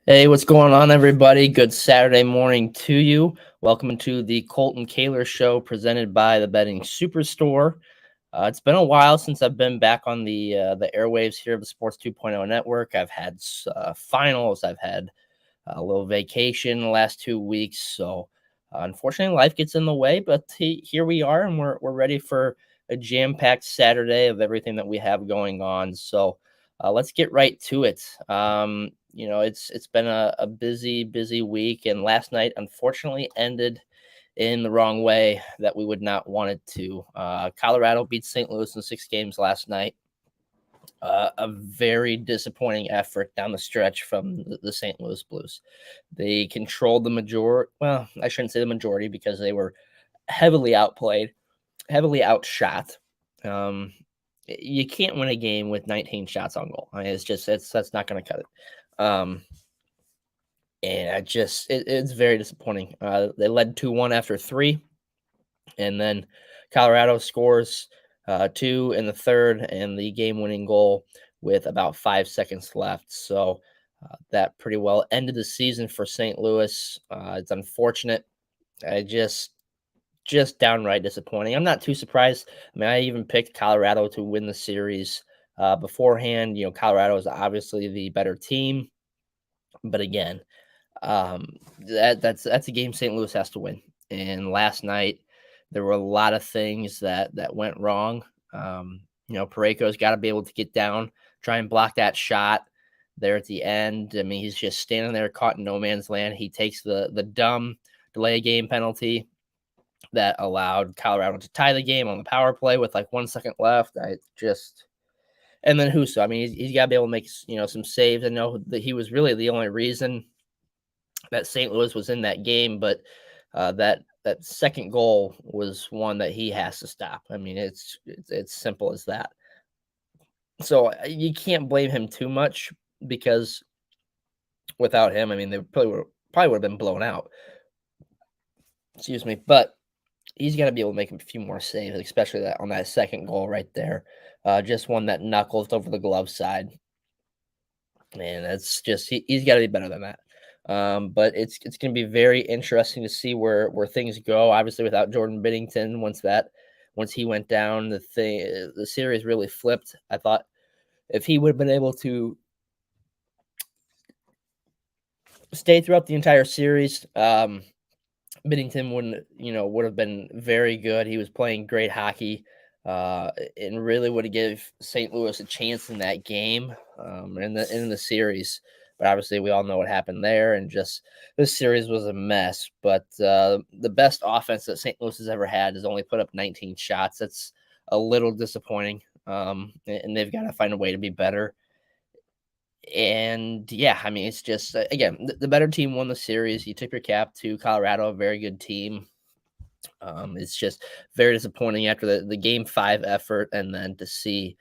Hey, what's going on, everybody? Good Saturday morning to you. Welcome to the Colten Kahler Show presented by the Betting Superstore. It's been a while since I've been back on the airwaves here of the Sports 2.0 network. I've had finals, I've had a little vacation the last 2 weeks, so unfortunately, life gets in the way. But here we are, and we're ready for a jam-packed Saturday of everything that we have going on. So let's get right to it. It's been a busy week, and last night unfortunately ended in the wrong way that we would not want it to. Colorado beat St. Louis in 6 games last night. A very disappointing effort down the stretch from the St. Louis Blues. They controlled the majority. Well, I shouldn't say the majority because they were heavily outplayed, heavily outshot. Um, you can't win a game with 19 shots on goal. I mean, that's not going to cut it. And it's very disappointing. They led 2-1 after three, and then Colorado scores two in the third and the game-winning goal with about 5 seconds left. So that pretty well ended the season for St. Louis. It's unfortunate. I just downright disappointing. I'm not too surprised. I mean, I even picked Colorado to win the series beforehand. Colorado is obviously the better team, but again, that's a game St. Louis has to win. And last night there were a lot of things that went wrong. Parayko's got to be able to get down, try and block that shot there at the end. I mean, he's just standing there caught in no man's land. He takes the dumb delay game penalty that allowed Colorado to tie the game on the power play with like 1 second left. And then Husso. I mean, he's got to be able to make some saves. I know that he was really the only reason that St. Louis was in that game, but that second goal was one that he has to stop. I mean, it's simple as that. So you can't blame him too much because without him, I mean, they probably would have been blown out. Excuse me, but he's got to be able to make a few more saves, especially on that second goal right there. Just one that knuckled over the glove side, and that's just he's got to be better than that. But it's going to be very interesting to see where things go. Obviously, without Jordan Binnington, once he went down, the series really flipped. I thought if he would have been able to stay throughout the entire series, Binnington would have been very good. He was playing great hockey, and really would have gave St. Louis a chance in that game, in the series. But obviously, we all know what happened there, and just this series was a mess. But the best offense that St. Louis has ever had has only put up 19 shots. That's a little disappointing, and they've got to find a way to be better. And yeah, I mean, it's just again the better team won the series. You tip your cap to Colorado, a very good team. It's just very disappointing after the game 5 effort, and then to see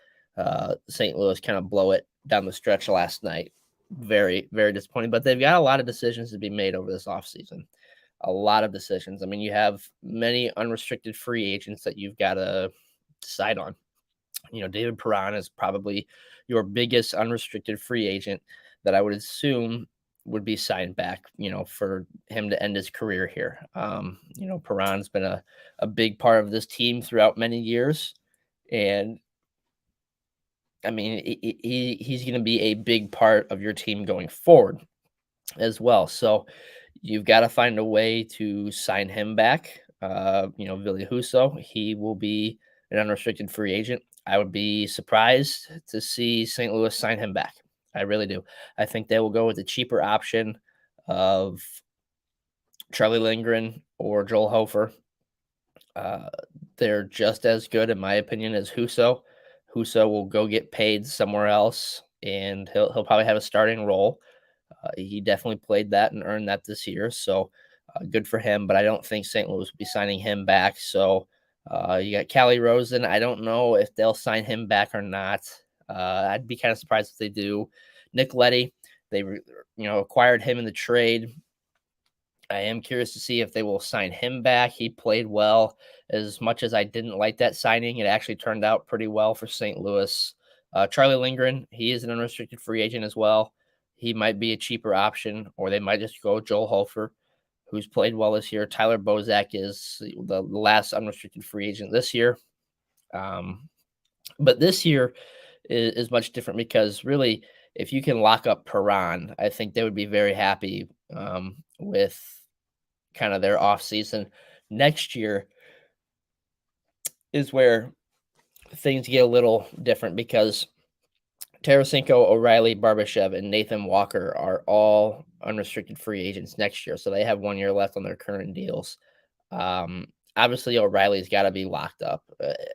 St. Louis kind of blow it down the stretch last night. Very, very disappointing. But they've got a lot of decisions to be made over this offseason. A lot of decisions. I mean, you have many unrestricted free agents that you've got to decide on. David Perron is probably your biggest unrestricted free agent that I would assume would be signed back, for him to end his career here. Perron's been a big part of this team throughout many years. And I mean, he's going to be a big part of your team going forward as well. So you've got to find a way to sign him back. Ville Husso, he will be an unrestricted free agent. I would be surprised to see St. Louis sign him back. I really do. I think they will go with the cheaper option of Charlie Lindgren or Joel Hofer. They're just as good, in my opinion, as Husso. Husso will go get paid somewhere else, and he'll probably have a starting role. He definitely played that and earned that this year, so good for him. But I don't think St. Louis will be signing him back. So you got Callie Rosen. I don't know if they'll sign him back or not. I'd be kind of surprised if they do. Nick Leddy, they acquired him in the trade. I am curious to see if they will sign him back. He played well. As much as I didn't like that signing, it actually turned out pretty well for St. Louis. Charlie Lindgren, he is an unrestricted free agent as well. he might be a cheaper option, or they might just go Joel Hofer, who's played well this year. Tyler Bozak is the last unrestricted free agent this year. Um, but this year is much different because really, if you can lock up Perron, I think they would be very happy with kind of their offseason. Next year is where things get a little different because Tarasenko, O'Reilly, Barbashev, and Nathan Walker are all unrestricted free agents next year. So they have 1 year left on their current deals. Obviously, O'Reilly's got to be locked up,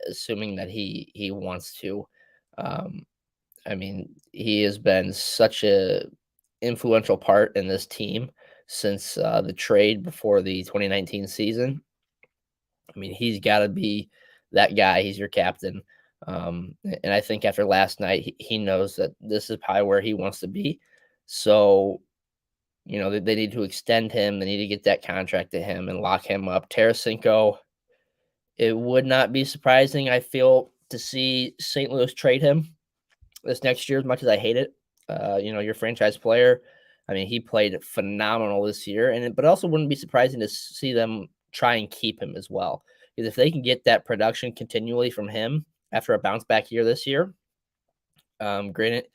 assuming that he wants to. Um, I mean, he has been such a influential part in this team since the trade before the 2019 season. I mean, he's got to be that guy. He's your captain. And I think after last night, he knows that this is probably where he wants to be. So, they need to extend him. They need to get that contract to him and lock him up. Tarasenko, it would not be surprising, I feel, to see St. Louis trade him this next year, as much as I hate it. Your franchise player. I mean, he played phenomenal this year, but also wouldn't be surprising to see them try and keep him as well. Because if they can get that production continually from him after a bounce back year this year, granted,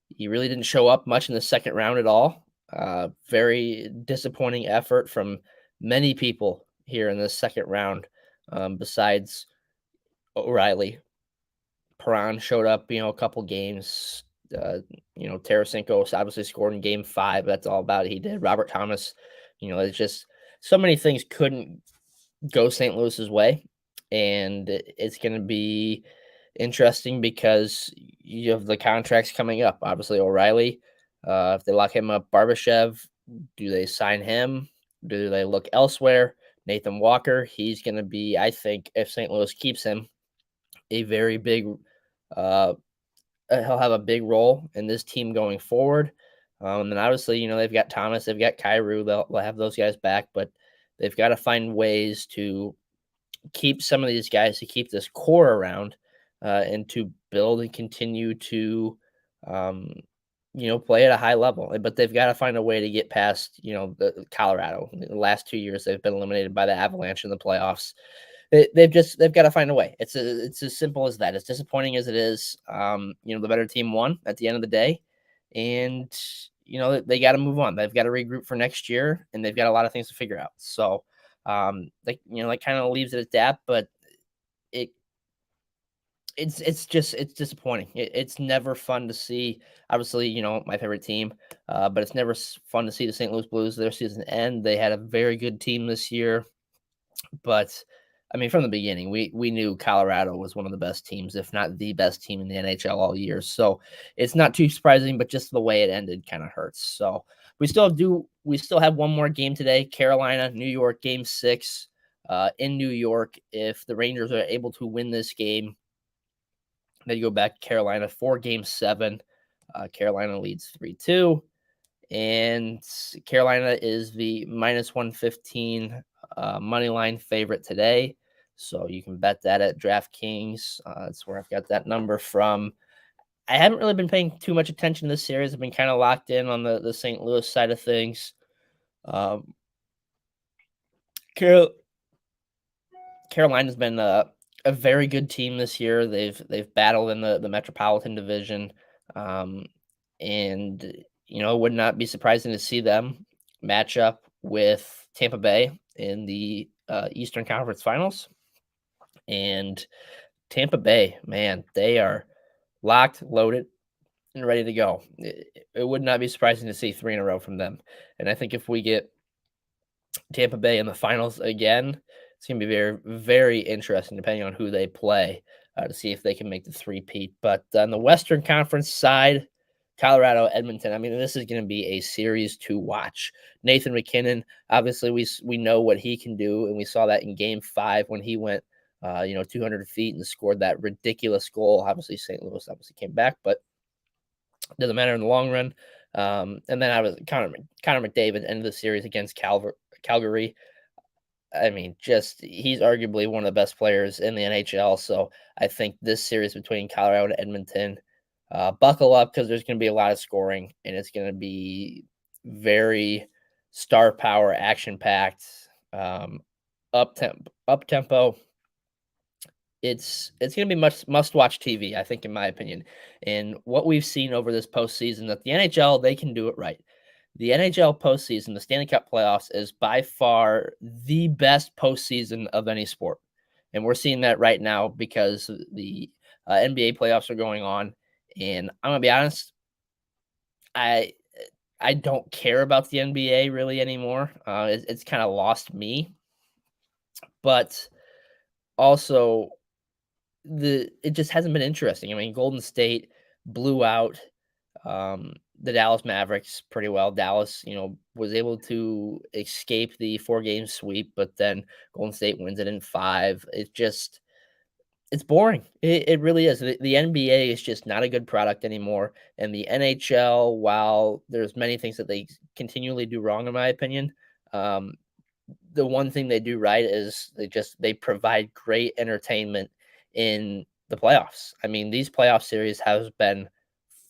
he really didn't show up much in the second round at all. Very disappointing effort from many people here in the second round, besides O'Reilly. Perron showed up, a couple games. Tarasenko obviously scored in game 5. That's all about it. He did. Robert Thomas, it's just so many things couldn't go St. Louis's way. And it's going to be interesting because you have the contracts coming up. Obviously, O'Reilly, if they lock him up, Barbashev, do they sign him? Do they look elsewhere? Nathan Walker, he's going to be, I think, if St. Louis keeps him, a very big uh, he'll have a big role in this team going forward. And then obviously, they've got Thomas, they've got Kyrou, they'll have those guys back, but they've got to find ways to keep some of these guys, to keep this core around, and to build and continue to, play at a high level. But they've got to find a way to get past, the Colorado. In the last 2 years, they've been eliminated by the Avalanche in the playoffs. They've got to find a way. It's as simple as that. As disappointing as it is, the better team won at the end of the day, and they got to move on. They've got to regroup for next year, and they've got a lot of things to figure out. So, that kind of leaves it at that. But it it's disappointing. It's never fun to see. Obviously, my favorite team, but it's never fun to see the St. Louis Blues their season end. They had a very good team this year. But I mean, from the beginning, we knew Colorado was one of the best teams, if not the best team in the NHL all year. So it's not too surprising, but just the way it ended kind of hurts. So we still have one more game today. Carolina, New York, game 6 in New York. If the Rangers are able to win this game, they go back to Carolina for game 7. Carolina leads 3-2. And Carolina is the minus 115 money line favorite today. So you can bet that at DraftKings. That's where I've got that number from. I haven't really been paying too much attention to this series. I've been kind of locked in on the St. Louis side of things. Carolina's been a very good team this year. They've battled in the Metropolitan Division. And it would not be surprising to see them match up with Tampa Bay in the Eastern Conference Finals. And Tampa Bay, man, they are locked, loaded, and ready to go. It would not be surprising to see 3 in a row from them. And I think if we get Tampa Bay in the finals again, it's going to be very, very interesting, depending on who they play, to see if they can make the three-peat. But on the Western Conference side, Colorado, Edmonton. I mean, this is going to be a series to watch. Nathan MacKinnon, obviously, we know what he can do, and we saw that in Game 5 when he went, 200 feet and scored that ridiculous goal. Obviously, St. Louis came back, but it doesn't matter in the long run. And then I was Connor McDavid ended the series against Calgary. I mean, he's arguably one of the best players in the NHL. So I think this series between Colorado and Edmonton, Buckle up because there's going to be a lot of scoring and it's going to be very star power, action packed, um, up tempo. It's going to be much must watch TV, I think, in my opinion. And what we've seen over this postseason, that the NHL they can do it right. The NHL postseason, the Stanley Cup playoffs, is by far the best postseason of any sport, and we're seeing that right now because the NBA playoffs are going on. And I'm gonna be honest, I I don't care about the NBA really anymore. It's kind of lost me, but also it just hasn't been interesting. I mean, Golden State blew out the Dallas Mavericks pretty well. Dallas, was able to escape the 4-game sweep, but then Golden State wins it in 5. It's boring. It really is. The NBA is just not a good product anymore, and the NHL, while there's many things that they continually do wrong, in my opinion, um, the one thing they do right is they provide great entertainment in the playoffs. I mean, these playoff series has been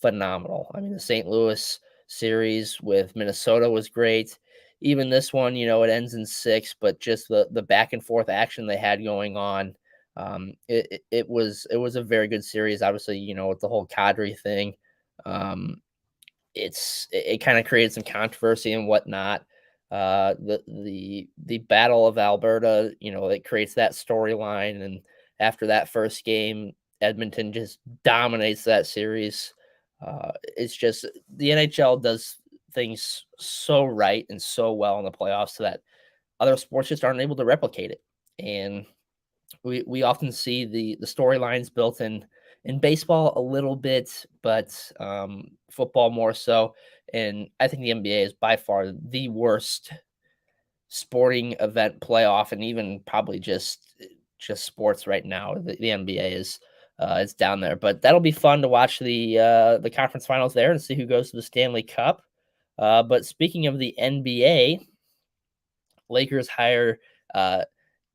phenomenal. I mean, the St. Louis series with Minnesota was great. Even this one, it ends in 6, but just the back and forth action they had going on, it was a very good series. Obviously, with the whole Kadri thing, um, it kind of created some controversy and whatnot. The Battle of Alberta, it creates that storyline, and after that first game, Edmonton just dominates that series. It's just the NHL does things so right and so well in the playoffs so that other sports just aren't able to replicate it. And we often see the storylines built in baseball a little bit, but football more so. And I think the NBA is by far the worst sporting event playoff, and even probably just sports right now. The NBA is down there, but that'll be fun to watch the conference finals there and see who goes to the Stanley Cup. But speaking of the NBA, Lakers hire uh,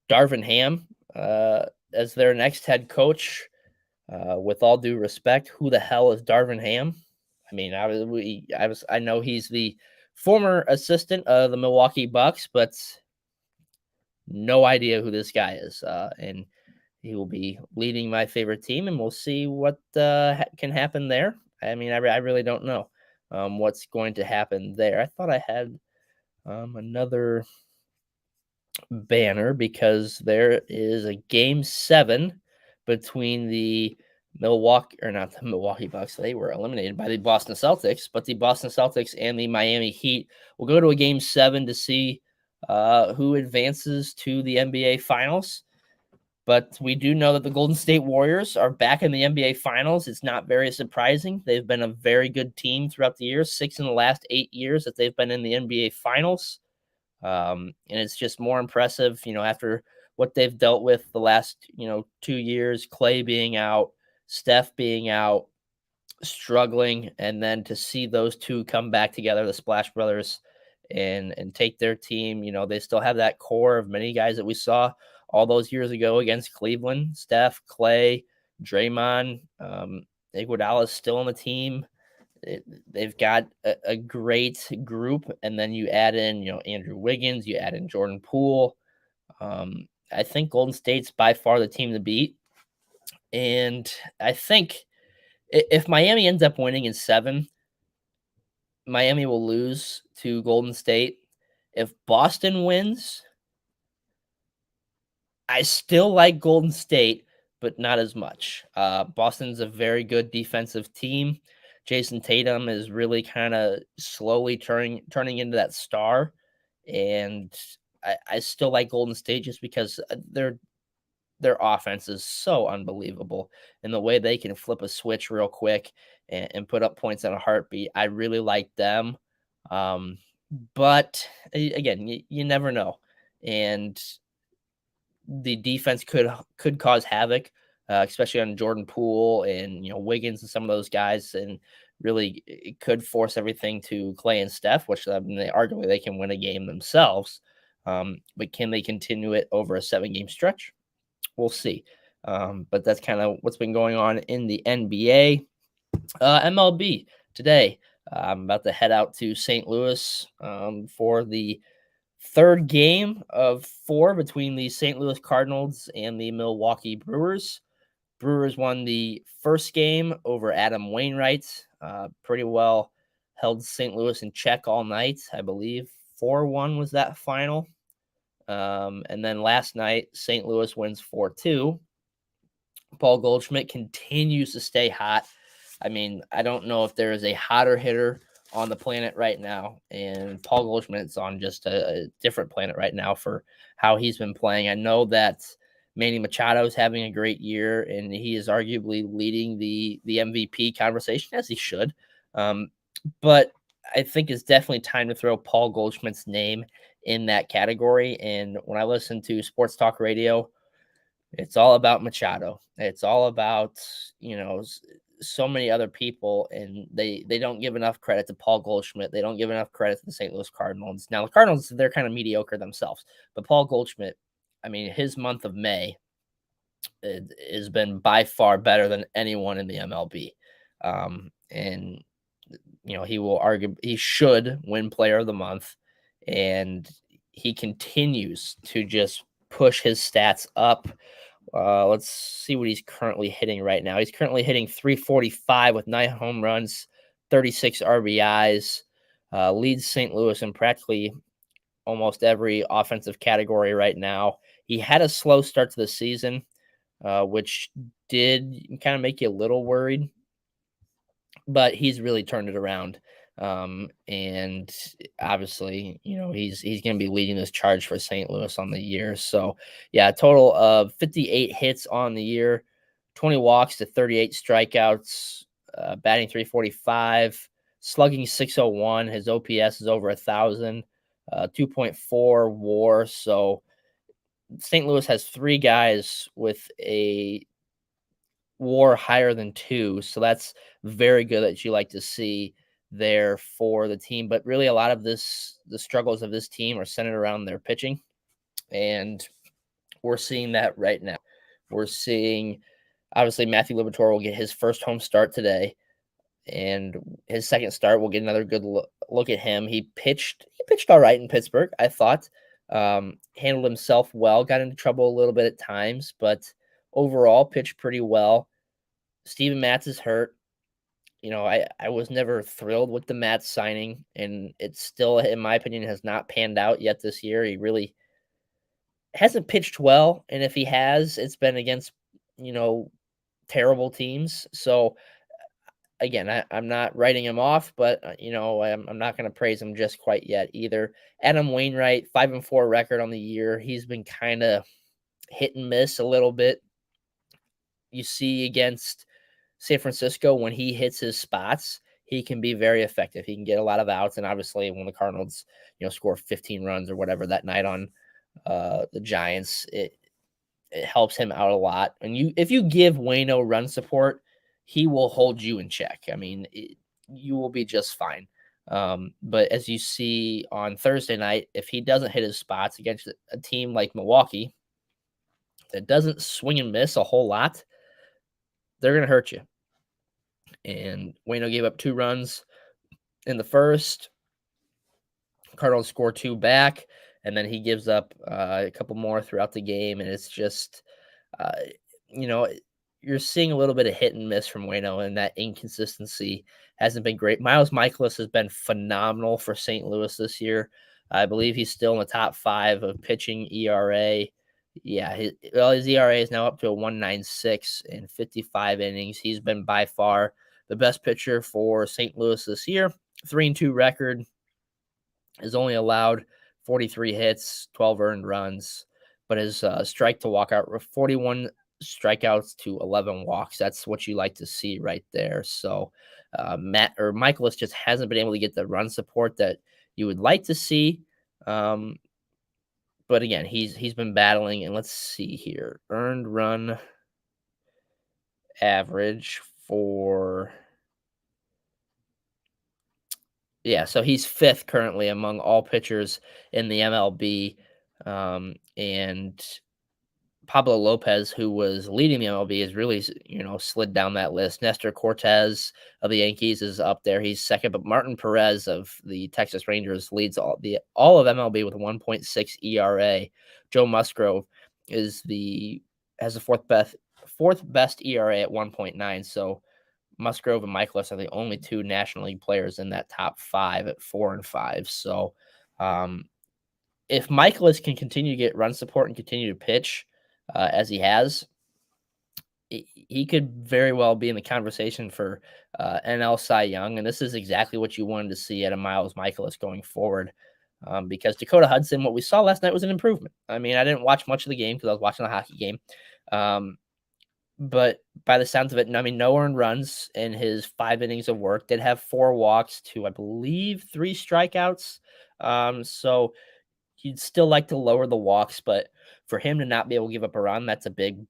Darvin Ham as their next head coach. With all due respect, who the hell is Darvin Ham? I mean, I know he's the former assistant of the Milwaukee Bucks, but no idea who this guy is. And he will be leading my favorite team, and we'll see what can happen there. I mean, I really don't know what's going to happen there. I thought I had another banner because there is a game 7 between the Milwaukee or not the Milwaukee Bucks. They were eliminated by the Boston Celtics, but the Boston Celtics and the Miami Heat will go to a game 7 to see who advances to the NBA Finals. But we do know that the Golden State Warriors are back in the NBA Finals. It's not very surprising. They've been a very good team throughout the years, 6 in the last 8 years that they've been in the NBA Finals. And it's just more impressive, after what they've dealt with the last, 2 years, Clay being out, Steph being out, struggling, and then to see those two come back together, the Splash Brothers, and take their team. They still have that core of many guys that we saw all those years ago against Cleveland: Steph, Clay, Draymond, Iguodala is still on the team. They've got a great group, and then you add in, Andrew Wiggins, you add in Jordan Poole. I think Golden State's by far the team to beat, and I think if Miami ends up winning in 7, Miami will lose to Golden State. If Boston wins, I still like Golden State, but not as much. Boston's a very good defensive team. Jason Tatum is really kind of slowly turning into that star, and I still like Golden State just because their offense is so unbelievable, and the way they can flip a switch real quick and put up points in a heartbeat. I really like them, um, but again, you never know, and the defense could cause havoc, especially on Jordan Poole and Wiggins and some of those guys, and really it could force everything to Clay and Steph, which arguably they can win a game themselves. But can they continue it over a 7-game stretch? We'll see. But that's kind of what's been going on in the NBA. MLB today. I'm about to head out to St. Louis for the third game of four between the St. Louis Cardinals and the Milwaukee Brewers. Brewers won the first game over Adam Wainwright. Pretty well held St. Louis in check all night. I believe 4-1 was that final. And then last night, St. Louis wins 4-2. Paul Goldschmidt continues to stay hot. I mean, I don't know if there is a hotter hitter on the planet right now, and Paul Goldschmidt's on just a different planet right now for how he's been playing. I know that Manny Machado is having a great year, and he is arguably leading the MVP conversation, as he should. But I think it's definitely time to throw Paul Goldschmidt's name in that category. And when I listen to sports talk radio, it's all about Machado. It's all about, so many other people, and they don't give enough credit to Paul Goldschmidt. They don't give enough credit to the St. Louis Cardinals. Now, the Cardinals, they're kind of mediocre themselves, but Paul Goldschmidt, I mean, his month of May has been by far better than anyone in the MLB. And he should win player of the month, and he continues to just push his stats up. Let's see what he's currently hitting right now. He's currently hitting 345 with 9 home runs, 36 RBIs, leads St. Louis in practically almost every offensive category right now. He had a slow start to the season, which did kind of make you a little worried, but he's really turned it around. And obviously, he's going to be leading this charge for St. Louis on the year. So, yeah, a total of 58 hits on the year, 20 walks to 38 strikeouts, batting 345, slugging 601. His OPS is over 1,000, 2.4 WAR. So, St. Louis has 3 guys with a WAR higher than 2, so that's very good that you like to see there for the team. But really, a lot of the struggles of this team are centered around their pitching, and we're seeing that right now. We're seeing, obviously, Matthew Liberatore will get his first home start today, and his second start will get another good look at him. He pitched all right in Pittsburgh, I thought. Handled himself well, got into trouble a little bit at times, but overall pitched pretty well. Steven Matz is hurt. I was never thrilled with the Matz signing, and it still, in my opinion, has not panned out yet this year. He really hasn't pitched well, and if he has, it's been against, terrible teams. So, again, I'm not writing him off, but, I'm not going to praise him just quite yet either. Adam Wainwright, 5-4 record on the year. He's been kind of hit and miss a little bit. You see against San Francisco, when he hits his spots, he can be very effective. He can get a lot of outs, and obviously when the Cardinals, score 15 runs or whatever that night on the Giants, it helps him out a lot. And if you give Waino run support, he will hold you in check. I mean, you will be just fine. But as you see on Thursday night, if he doesn't hit his spots against a team like Milwaukee that doesn't swing and miss a whole lot, they're going to hurt you. And Waino gave up 2 runs in the first. Cardinals score 2 back, and then he gives up a couple more throughout the game. And it's just, uh, you know, you're seeing a little bit of hit and miss from Waino, and that inconsistency hasn't been great. Miles Michaelis has been phenomenal for St. Louis this year. I believe he's still in the top 5 of pitching ERA. Yeah, his ERA is now up to a 1.96 in 55 innings. He's been by far the best pitcher for St. Louis this year. 3-2 record, has only allowed 43 hits, 12 earned runs, but his strike to walk out 41 strikeouts to 11 walks. That's what you like to see right there. So Michaelis just hasn't been able to get the run support that you would like to see. But again, he's been battling, and let's see here. Earned run average for, so he's 5th currently among all pitchers in the MLB. And Pablo Lopez, who was leading the MLB, has really, slid down that list. Nestor Cortez of the Yankees is up there. He's second, but Martin Perez of the Texas Rangers leads all of MLB with a 1.6 ERA. Joe Musgrove is the has the fourth best ERA at 1.9. So Musgrove and Michaelis are the only two National League players in that top five at 4 and 5. So if Michaelis can continue to get run support and continue to pitch as he has, he could very well be in the conversation for NL Cy Young. And this is exactly what you wanted to see out of Miles Michaelis going forward. Because Dakota Hudson, what we saw last night was an improvement. I mean, I didn't watch much of the game because I was watching the hockey game. But by the sounds of it, I mean, no earned runs in his 5 innings of work. Did have 4 walks to, I believe, 3 strikeouts. So you'd still like to lower the walks, but for him to not be able to give up a run, that's a big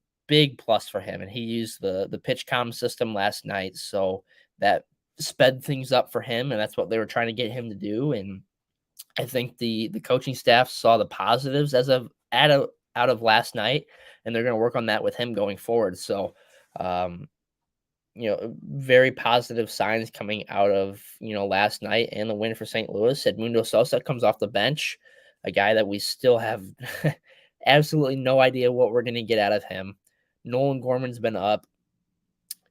plus for him. And he used the pitch comm system last night, so that sped things up for him, and that's what they were trying to get him to do. And I think the coaching staff saw the positives out of last night, and they're going to work on that with him going forward. So, very positive signs coming out of last night and the win for St. Louis. Edmundo Sosa comes off the bench, a guy that we still have absolutely no idea what we're going to get out of him. Nolan Gorman's been up,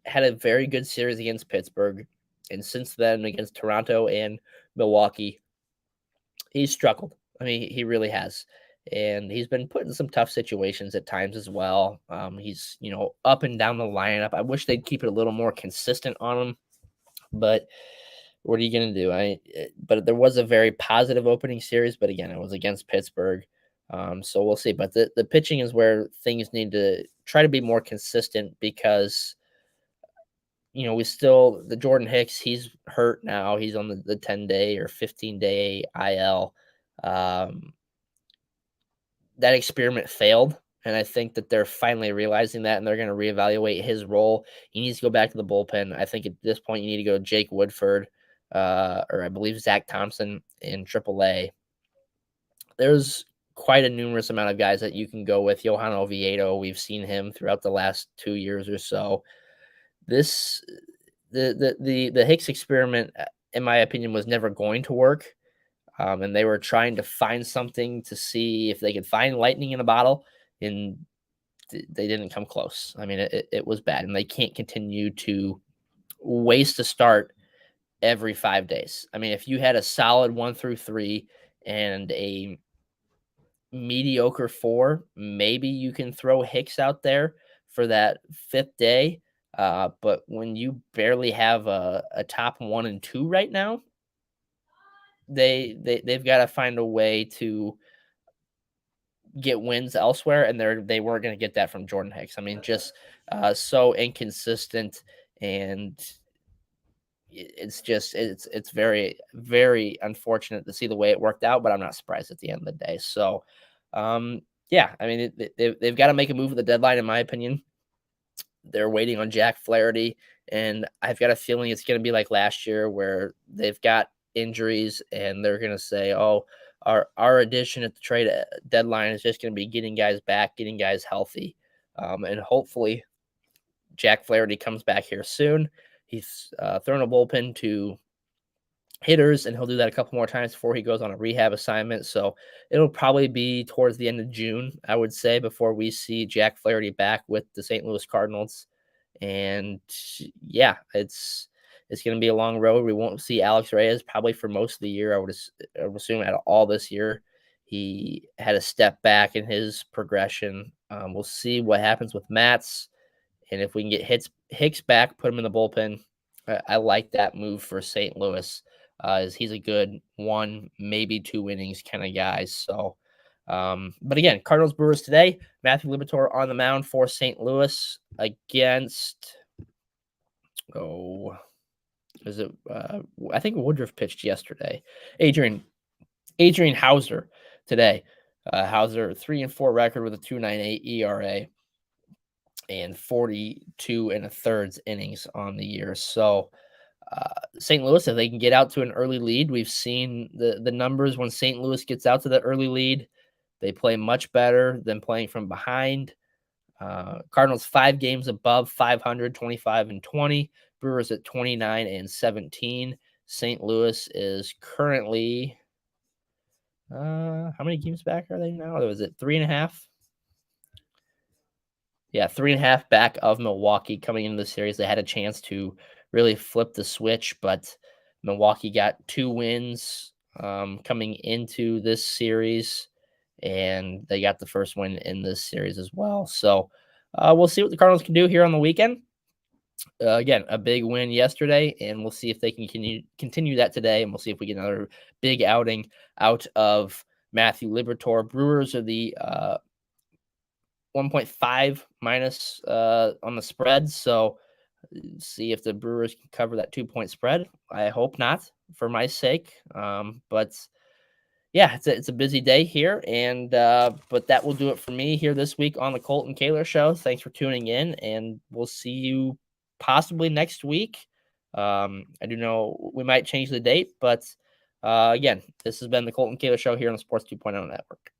had a very good series against Pittsburgh, and since then against Toronto and Milwaukee, he's struggled. I mean, he really has. And he's been put in some tough situations at times as well. He's, up and down the lineup. I wish they'd keep it a little more consistent on him, but what are you going to do? But there was a very positive opening series, but again, it was against Pittsburgh. So we'll see. But the pitching is where things need to try to be more consistent because, the Jordan Hicks, he's hurt now. He's on the 10-day or 15-day IL. That experiment failed, and I think that they're finally realizing that, and they're going to reevaluate his role. He needs to go back to the bullpen. I think at this point you need to go Jake Woodford, or I believe Zach Thompson in AAA. There's quite a numerous amount of guys that you can go with. Johan Oviedo, we've seen him throughout the last 2 years or so. The Hicks experiment, in my opinion, was never going to work. And they were trying to find something to see if they could find lightning in a bottle, and they didn't come close. I mean, it was bad, and they can't continue to waste a start every 5 days. I mean, if you had a solid 1 through 3 and a mediocre 4, maybe you can throw Hicks out there for that 5th day. But when you barely have a top 1 and 2 right now, they've got to find a way to get wins elsewhere, and they weren't going to get that from Jordan Hicks. I mean, just so inconsistent, and it's very, very unfortunate to see the way it worked out, but I'm not surprised at the end of the day. So, yeah, I mean, they've got to make a move at the deadline, in my opinion. They're waiting on Jack Flaherty, and I've got a feeling it's going to be like last year where they've got injuries and they're going to say, oh, our addition at the trade deadline is just going to be getting guys back, getting guys healthy. And hopefully Jack Flaherty comes back here soon. He's thrown a bullpen to hitters, and he'll do that a couple more times before he goes on a rehab assignment. So it'll probably be towards the end of June, I would say, before we see Jack Flaherty back with the St. Louis Cardinals. And yeah, it's going to be a long road. We won't see Alex Reyes probably for most of the year. I would assume out of all this year. He had a step back in his progression. We'll see what happens with Matz, and if we can get Hicks back, put him in the bullpen. I like that move for St. Louis. As he's a good 1, maybe 2 innings kind of guy. So, but again, Cardinals Brewers today. Matthew Liberatore on the mound for St. Louis against. Is it? I think Woodruff pitched yesterday. Adrian Hauser today. Hauser 3-4 record with a 2.98 ERA and 42 1/3 innings on the year. So. St. Louis, if they can get out to an early lead, we've seen the numbers when St. Louis gets out to the early lead, they play much better than playing from behind. Cardinals 5 games above 500, 25-20. Brewers at 29-17. St. Louis is currently how many games back are they now? Was it 3.5? Yeah, 3.5 back of Milwaukee coming into the series. They had a chance to really flip the switch, but Milwaukee got 2 wins coming into this series, and they got the first win in this series as well. So we'll see what the Cardinals can do here on the weekend. Again, a big win yesterday, and we'll see if they can continue that today, and we'll see if we get another big outing out of Matthew Liberatore. Brewers are the 1.5 minus on the spread, so see if the Brewers can cover that 2-point spread. I hope not, for my sake. But yeah, it's a busy day here, and but that will do it for me here this week on the Colten Kahler Show. Thanks for tuning in, and we'll see you possibly next week. I do know we might change the date, but again, this has been the Colten Kahler Show here on the Sports 2.0 Network.